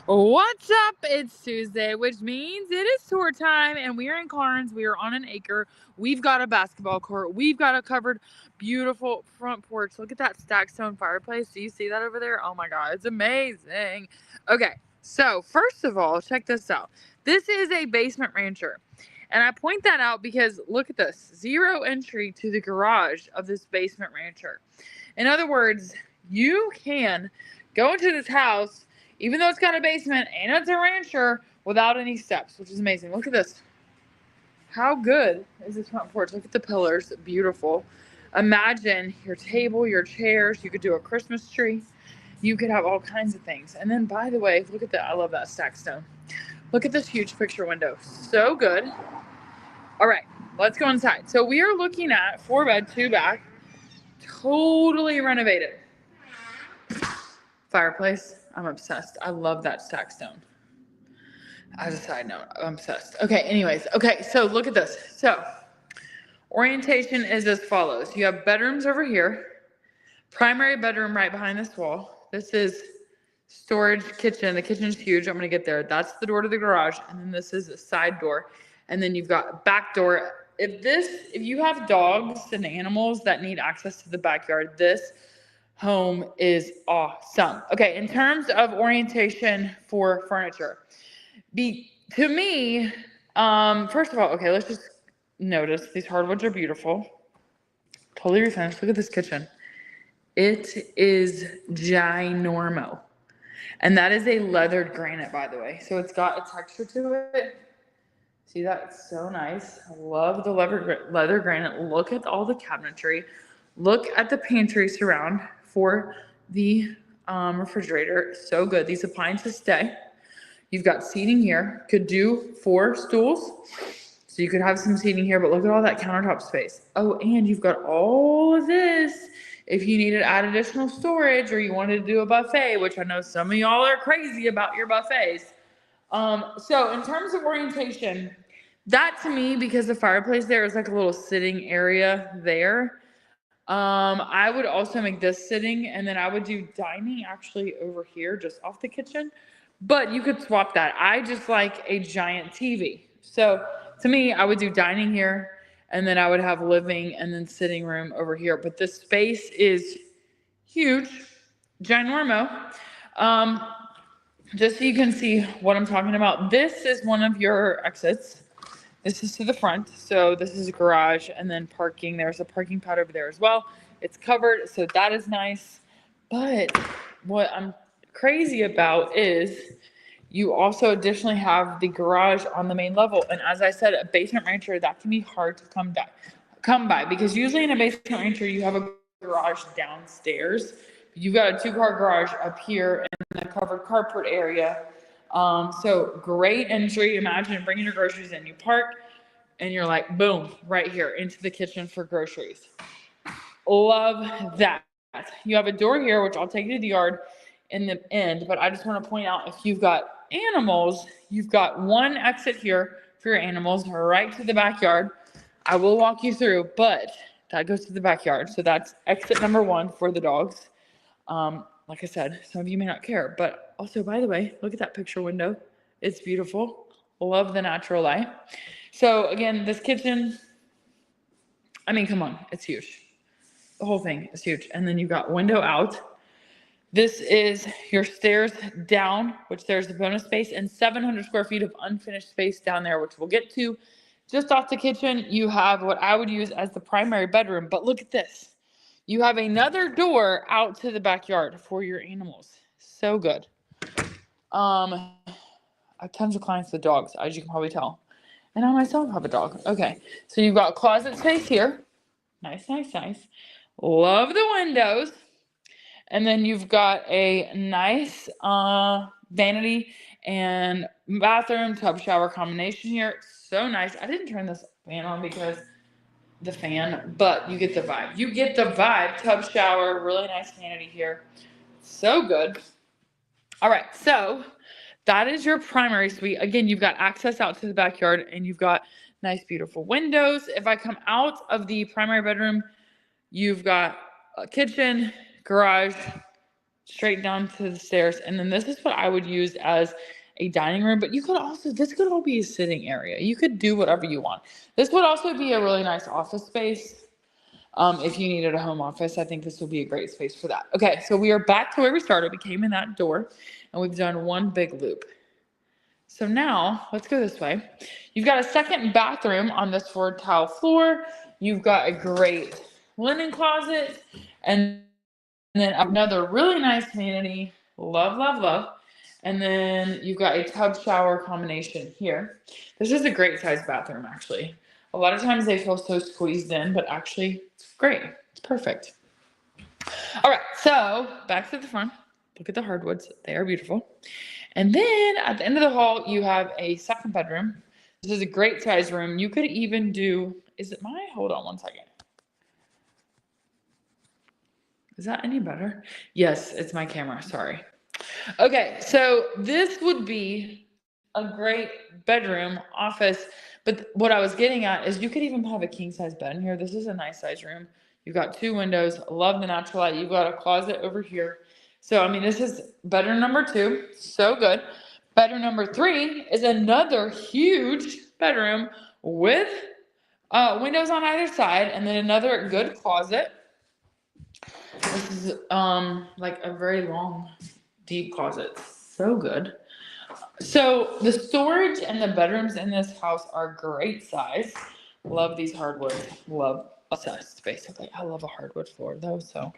What's up? It's Tuesday, which means it is tour time, and we are in Karns. We are on an acre. We've got a basketball court. We've got a covered, beautiful front porch. Look at that stacked stone fireplace. Do you see that over there? Oh my God, it's amazing. Okay, so first of all, check this out. This is a basement rancher. And I point that out because look at this, zero entry to the garage of this basement rancher. In other words, you can go into this house, even though it's got a basement and it's a rancher, without any steps, which is amazing. Look at this. How good is this front porch? Look at the pillars. Beautiful. Imagine your table, your chairs. You could do a Christmas tree. You could have all kinds of things. And then, by the way, look at that. I love that stacked stone. Look at this huge picture window. So good. All right, let's go inside. So we are looking at 4-bed, 2-bath, totally renovated. Fireplace. I'm obsessed. I love that stack stone. As a side note, I'm obsessed. Okay, anyways. Okay, so look at this. So orientation is as follows. You have bedrooms over here. Primary bedroom right behind this wall. This is storage kitchen. The kitchen's huge. I'm going to get there. That's the door to the garage. And then this is a side door. And then you've got a back door. If you have dogs and animals that need access to the backyard, this home is awesome. Okay, in terms of orientation for furniture, to me, first of all, okay, let's just notice these hardwoods are beautiful. Totally refinished. Look at this kitchen. It is ginormo. And that is a leathered granite, by the way. So it's got a texture to it. See that? It's so nice. I love the leather granite. Look at all the cabinetry. Look at the pantry surround for the refrigerator. So good. These appliances stay. You've got seating here. Could do 4 stools. So you could have some seating here, but look at all that countertop space. Oh, and you've got all of this. If you needed to add additional storage or you wanted to do a buffet, which I know some of y'all are crazy about your buffets. So in terms of orientation, that to me, because the fireplace there is like a little sitting area there. I would also make this sitting, and then I would do dining actually over here, just off the kitchen. But you could swap that. I just like a giant TV. So to me, I would do dining here, and then I would have living and then sitting room over here. But this space is huge, ginormo. Just so you can see what I'm talking about, this is one of your exits. This is to the front. So this is a garage and then parking. There's a parking pad over there as well. It's covered, so that is nice. But what I'm crazy about is you also additionally have the garage on the main level. And as I said, a basement rancher, that can be hard to come by because usually in a basement rancher, you have a garage downstairs. You've got a 2-car garage up here in the covered carport area. So great entry. Imagine bringing your groceries in. You park and you're like, boom, right here into the kitchen for groceries. Love that. You have a door here, which I'll take you to the yard in the end, but I just want to point out if you've got animals, you've got one exit here for your animals right to the backyard. I will walk you through, but that goes to the backyard. So that's exit number 1 for the dogs. Like I said, some of you may not care, but also, by the way, look at that picture window. It's beautiful. Love the natural light. So again, this kitchen, I mean, come on, it's huge. The whole thing is huge. And then you've got window out. This is your stairs down, which there's the bonus space, and 700 square feet of unfinished space down there, which we'll get to. Just off the kitchen, you have what I would use as the primary bedroom. But look at this. You have another door out to the backyard for your animals. So good. I have tons of clients with dogs, as you can probably tell. And I myself have a dog. Okay. So you've got closet space here. Nice, nice, nice. Love the windows. And then you've got a nice vanity and bathroom tub shower combination here. So nice. I didn't turn this fan on because the fan, but you get the vibe. You get the vibe. Tub shower, really nice vanity here. So good. All right, so that is your primary suite. Again, you've got access out to the backyard and you've got nice, beautiful windows. If I come out of the primary bedroom, you've got a kitchen, garage, straight down to the stairs. And then this is what I would use as a dining room, but you could also, this could all be a sitting area. You could do whatever you want. This would also be a really nice office space. If you needed a home office, I think this would be a great space for that. Okay, so we are back to where we started. We came in that door and we've done one big loop. So now let's go this way. You've got a second bathroom on this floor tile floor. You've got a great linen closet and then another really nice vanity. Love, love, love. And then you've got a tub shower combination here. This is a great size bathroom, actually. A lot of times they feel so squeezed in, but actually it's great. It's perfect. All right, so back to the front. Look at the hardwoods. They are beautiful. And then at the end of the hall, you have a second bedroom. This is a great size room. You could even do, is it my, hold on one second. Is that any better? Yes, it's my camera, sorry. Okay, so this would be a great bedroom, office, but what I was getting at is you could even have a king size bed in here. This is a nice size room. You've got 2 windows, love the natural light. You've got a closet over here. So, I mean, this is bedroom number 2, so good. Bedroom number 3 is another huge bedroom with windows on either side, and then another good closet. This is like a very long, deep closet. So good. So the storage and the bedrooms in this house are great size. Love these hardwoods. Love, obsessed, basically. I love a hardwood floor though, so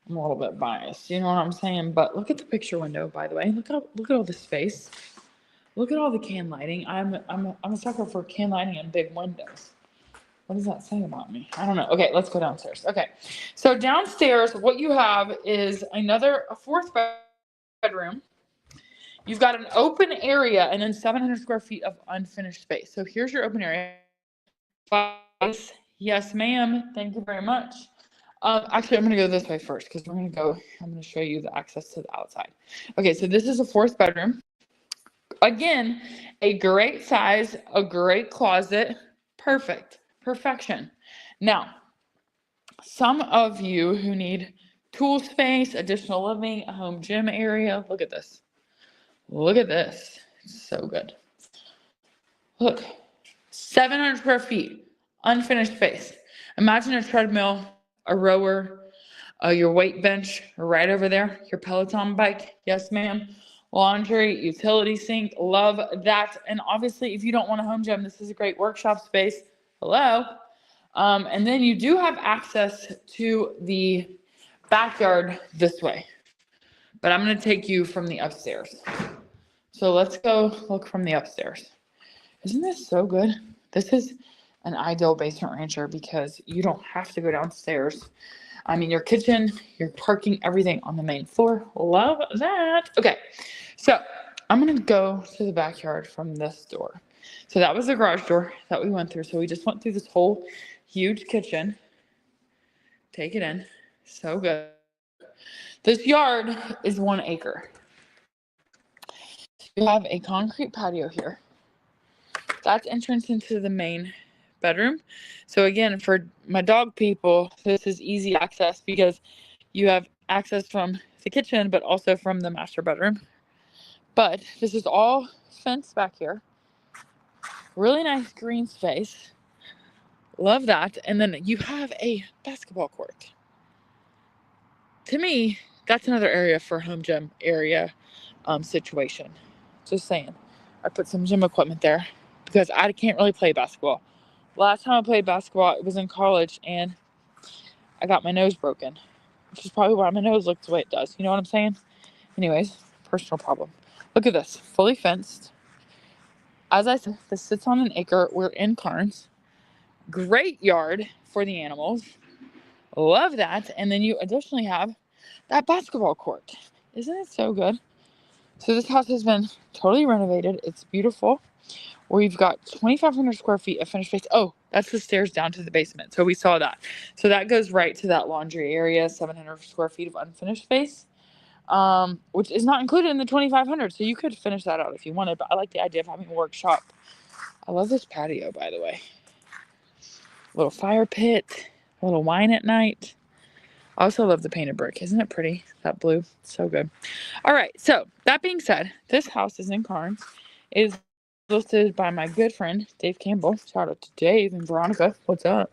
I'm a little bit biased. You know what I'm saying? But look at the picture window, by the way. Look at all the space. Look at all the can lighting. I'm a sucker for can lighting and big windows. What does that say about me? I don't know. Okay, let's go downstairs. Okay, so downstairs, what you have is a fourth bedroom. You've got an open area and then 700 square feet of unfinished space. So here's your open area. Yes, ma'am. Thank you very much. Actually, I'm going to go this way first because I'm going to show you the access to the outside. Okay, so this is a fourth bedroom. Again, a great size, a great closet. Perfect. Perfection. Now, some of you who need tool space, additional living, a home gym area, look at this. Look at this. It's so good. Look, 700 square feet, unfinished space. Imagine a treadmill, a rower, your weight bench right over there, your Peloton bike. Yes, ma'am. Laundry, utility sink. Love that. And obviously, if you don't want a home gym, this is a great workshop space. Hello. And then you do have access to the backyard this way. But I'm going to take you from the upstairs. So let's go look from the upstairs. Isn't this so good? This is an ideal basement rancher because you don't have to go downstairs. I mean, your kitchen, your parking, everything on the main floor. Love that. Okay, so I'm going to go to the backyard from this door. So that was the garage door that we went through. So we just went through this whole huge kitchen. Take it in. So good. This yard is 1 acre. You have a concrete patio here. That's entrance into the main bedroom. So again, for my dog people, this is easy access because you have access from the kitchen, but also from the master bedroom. But this is all fenced back here. Really nice green space. Love that. And then you have a basketball court. To me, that's another area for home gym area situation. Just saying. I put some gym equipment there because I can't really play basketball. Last time I played basketball, it was in college, and I got my nose broken, which is probably why my nose looks the way it does. You know what I'm saying? Anyways, personal problem. Look at this, fully fenced. As I said, this sits on an acre. We're in Karns. Great yard for the animals. Love that. And then you additionally have that basketball court. Isn't it so good? So this house has been totally renovated. It's beautiful. We've got 2,500 square feet of finished space. Oh, that's the stairs down to the basement. So we saw that. So that goes right to that laundry area, 700 square feet of unfinished space, which is not included in the 2,500. So you could finish that out if you wanted, but I like the idea of having a workshop. I love this patio, by the way. Little fire pit, a little wine at night. I also love the painted brick. Isn't it pretty? That blue. So good. All right. So that being said, this house is in Karns. It is listed by my good friend, Dave Campbell. Shout out to Dave and Veronica. What's up?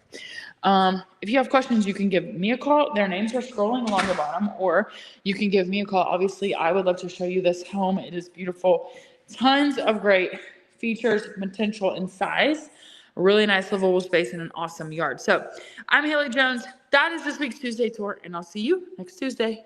If you have questions, you can give me a call. Their names are scrolling along the bottom, or you can give me a call. Obviously, I would love to show you this home. It is beautiful. Tons of great features, potential, and size. A really nice livable space and an awesome yard. So I'm Haley Jones. That is this week's Tuesday tour, and I'll see you next Tuesday.